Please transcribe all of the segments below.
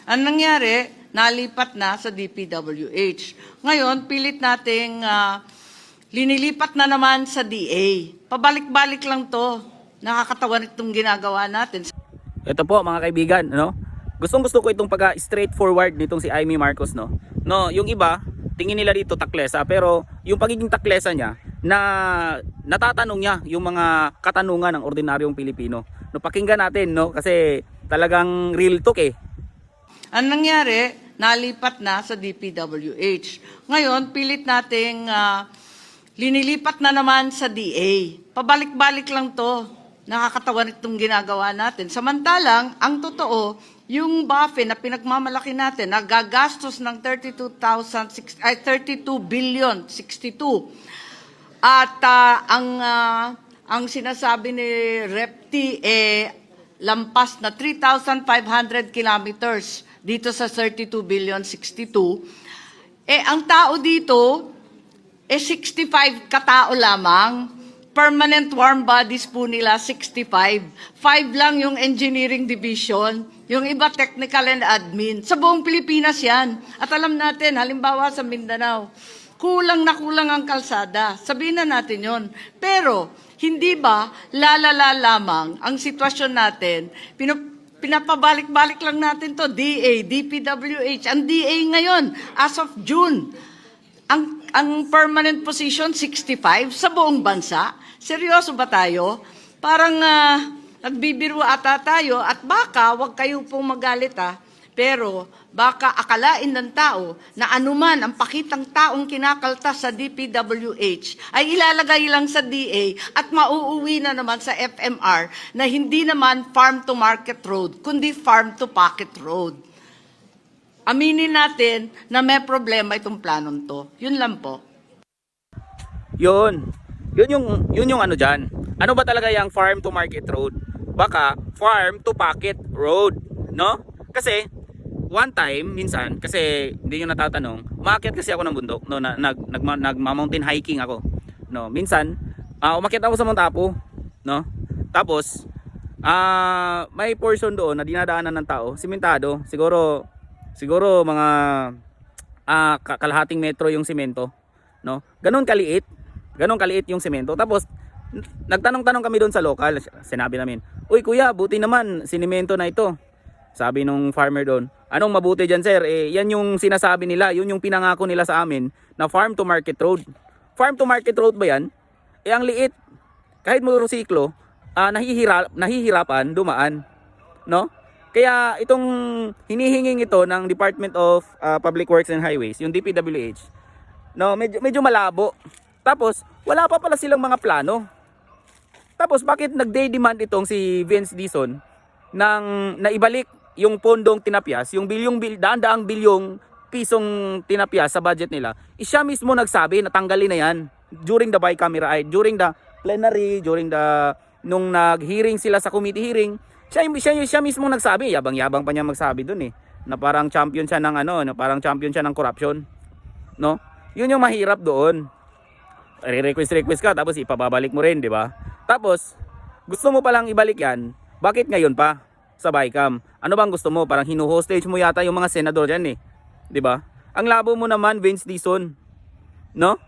Ang nangyari, nalipat na sa DPWH. Ngayon, pilit nating linilipat na naman sa DA. Pabalik-balik lang to. Nakakatawa itong ginagawa natin. Ito po mga kaibigan, no? Gustong-gusto ko itong pagka-straightforward nitong si Amy Marcos, no? No, yung iba, tingin nila dito taklesa, pero yung pagiging taklesa niya na natatanong niya yung mga katanungan ng ordinaryong Pilipino. No, pakinggan natin, no? Kasi talagang real talk eh. Ang nangyari, nalipat na sa DPWH. Ngayon, pilit nating linilipat na naman sa DA. Pabalik-balik lang to. Nakakatawa itong ginagawa natin. Samantalang, ang totoo, yung BAFE na pinagmamalaki natin, nagagastos ng 32 billion, 62. At ang sinasabi ni Repti, lampas na 3,500 kilometers dito sa 32 billion, 62. Ang tao dito, 65 katao lamang. Permanent warm bodies po nila, 65. 5 lang yung engineering division, yung iba technical and admin. Sa buong Pilipinas yan. At alam natin, halimbawa sa Mindanao, kulang na kulang ang kalsada. Sabihin na natin yon. Pero, hindi ba lalala lamang ang sitwasyon natin? Pinapabalik-balik lang natin to, DA, DPWH. Ang DA ngayon, as of June, ang permanent position, 65 sa buong bansa. Seryoso ba tayo? Parang nagbibiro ata tayo at baka, wag kayo pong magalit pero baka akalain ng tao na anuman ang pakitang taong kinakaltas sa DPWH ay ilalagay lang sa DA at mauuwi na naman sa FMR na hindi naman farm to market road, kundi farm to pocket road. Aminin natin na may problema itong planong to. Yun lang po. Yun yung ano dyan. Ano ba talaga yung farm to market road? Baka farm to pocket road, no? Kasi one time minsan, kasi hindi nyo natatanong, umakyat kasi ako ng bundok, no, nag-mountain hiking ako, no. Minsan umakyat ako sa Mount Apo, no. Tapos may portion doon na dinadaanan ng tao, simentado, siguro mga kalahating metro yung semento, no. Ganun kaliit yung semento. Tapos nagtanong-tanong kami doon sa local. Sinabi namin, "Uy kuya, buti naman sinimento na ito." Sabi nung farmer doon, "Anong mabuti dyan sir? Yan yung sinasabi nila, yun yung pinangako nila sa amin na farm to market road." Farm to market road ba yan? Ang liit. Kahit motorsiklo, nahihirapan dumaan, no? Kaya itong hinihinging ito ng Department of Public Works and Highways, yung DPWH, no, medyo malabo. Tapos wala pa pala silang mga plano. Tapos bakit nag-day demand itong si Vince Dizon nang naibalik yung pondong tinapyas, yung daan-daang bilyong pisong tinapyas sa budget nila? Siya mismo nagsabi na tanggalin na yan during the bicameral, during the plenary, nung nag-hearing sila sa committee hearing. Siya mismo nagsabi, yabang-yabang pa niya magsabi doon na parang champion siya ng parang champion siya ng corruption, no? Yun yung mahirap doon. Request ka tapos ipababalik mo rin, di ba? Tapos gusto mo palang ibalik yan, bakit ngayon pa sa BICAM? Ano bang gusto mo? Parang hino-hostage mo yata yung mga senador diyan di ba? Ang labo mo naman, Vince Dizon, no?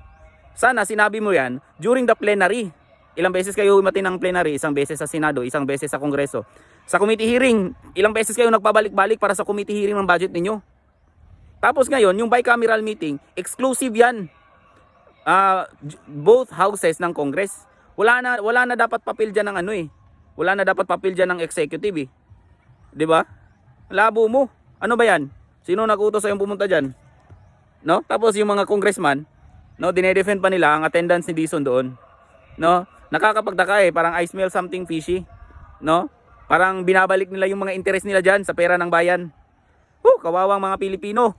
Sana sinabi mo yan during the plenary. Ilang beses kayo umati ng plenary? Isang beses sa Senado, isang beses sa Kongreso. Sa committee hearing, ilang beses kayo nagpabalik-balik para sa committee hearing ng budget ninyo? Tapos ngayon, yung bicameral meeting, exclusive yan. Both houses ng Congress. Wala na dapat papel diyan ng Wala na dapat papel diyan ng executive, 'di ba? Labo mo. Ano ba 'yan? Sino nag-utos sa yung pumunta diyan? No? Tapos yung mga congressman, no, dinedefend pa nila ang attendance ni Dizon doon. No? Nakakapagtaka parang I smell something fishy, no? Parang binabalik nila yung mga interest nila diyan sa pera ng bayan. Kawawang mga Pilipino.